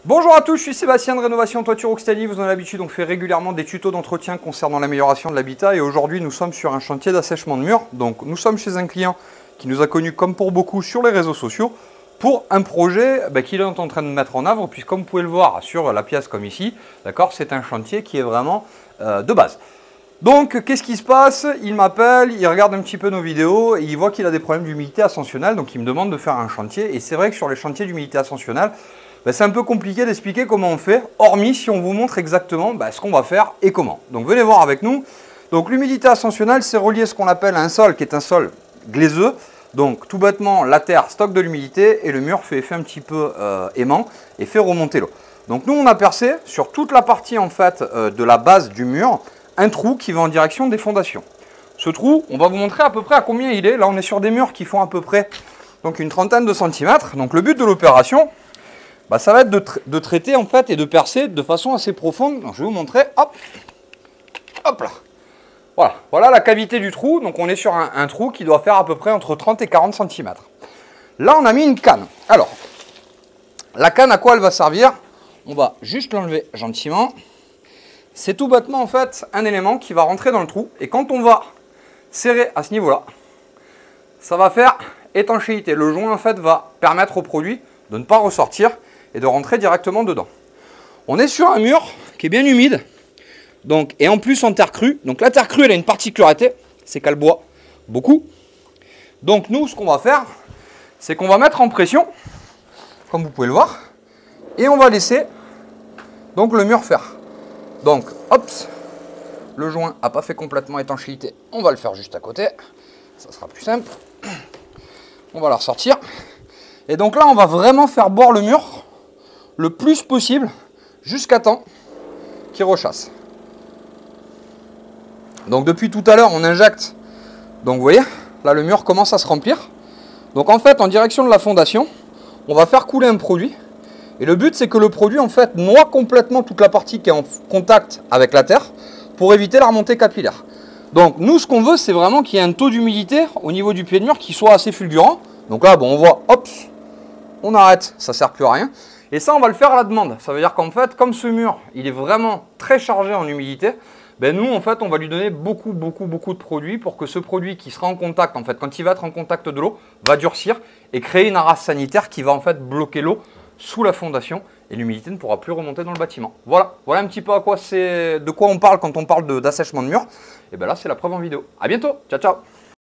Bonjour à tous, je suis Sébastien de Rénovation Toiture Oxtali. Vous en avez l'habitude, on fait régulièrement des tutos d'entretien concernant l'amélioration de l'habitat et aujourd'hui nous sommes sur un chantier d'assèchement de murs. Donc nous sommes chez un client qui nous a connus comme pour beaucoup sur les réseaux sociaux pour un projet qu'il est en train de mettre en œuvre, puisque comme vous pouvez le voir sur la pièce comme ici, d'accord, c'est un chantier qui est vraiment de base. Donc qu'est-ce qui se passe? Il m'appelle, il regarde un petit peu nos vidéos et il voit qu'il a des problèmes d'humidité ascensionnelle, donc il me demande de faire un chantier et c'est vrai que sur les chantiers d'humidité ascensionnelle, c'est un peu compliqué d'expliquer comment on fait, hormis si on vous montre exactement ce qu'on va faire et comment. Donc venez voir avec nous. Donc l'humidité ascensionnelle, c'est relié à ce qu'on appelle un sol qui est un sol glaiseux. Donc tout bêtement, la terre stocke de l'humidité et le mur fait effet un petit peu aimant et fait remonter l'eau. Donc nous on a percé sur toute la partie en fait de la base du mur un trou qui va en direction des fondations. Ce trou, on va vous montrer à peu près à combien il est. Là on est sur des murs qui font à peu près donc une trentaine de centimètres. Donc le but de l'opération, ça va être de traiter en fait et de percer de façon assez profonde. Donc, je vais vous montrer. Hop, hop là. Voilà la cavité du trou. Donc on est sur un trou qui doit faire à peu près entre 30 et 40 cm. Là on a mis une canne. Alors, la canne à quoi elle va servir? On va juste l'enlever gentiment. C'est tout bêtement en fait un élément qui va rentrer dans le trou. Et quand on va serrer à ce niveau-là, ça va faire étanchéité. Le joint en fait va permettre au produit de ne pas ressortir et de rentrer directement dedans. On est sur un mur qui est bien humide, donc, et en plus en terre crue. Donc la terre crue, elle a une particularité, c'est qu'elle boit beaucoup. Donc nous, ce qu'on va faire, c'est qu'on va mettre en pression, comme vous pouvez le voir, et on va laisser donc le mur faire. Donc, hop, le joint n'a pas fait complètement étanchéité, on va le faire juste à côté, ça sera plus simple. On va la ressortir. Et donc là, on va vraiment faire boire le mur le plus possible jusqu'à temps qu'il rechasse. Donc depuis tout à l'heure, on injecte. Donc vous voyez, là le mur commence à se remplir. Donc en fait, en direction de la fondation, on va faire couler un produit. Et le but, c'est que le produit en fait noie complètement toute la partie qui est en contact avec la terre pour éviter la remontée capillaire. Donc nous, ce qu'on veut, c'est vraiment qu'il y ait un taux d'humidité au niveau du pied de mur qui soit assez fulgurant. Donc là, on voit, hop, on arrête, ça ne sert plus à rien. Et ça, on va le faire à la demande. Ça veut dire qu'en fait, comme ce mur, il est vraiment très chargé en humidité, nous, en fait, on va lui donner beaucoup de produits pour que ce produit qui sera en contact, en fait, quand il va être en contact de l'eau, va durcir et créer une arase sanitaire qui va en fait bloquer l'eau sous la fondation et l'humidité ne pourra plus remonter dans le bâtiment. Voilà un petit peu de quoi on parle quand on parle d'assèchement de mur. Et bien là, c'est la preuve en vidéo. À bientôt, ciao ciao.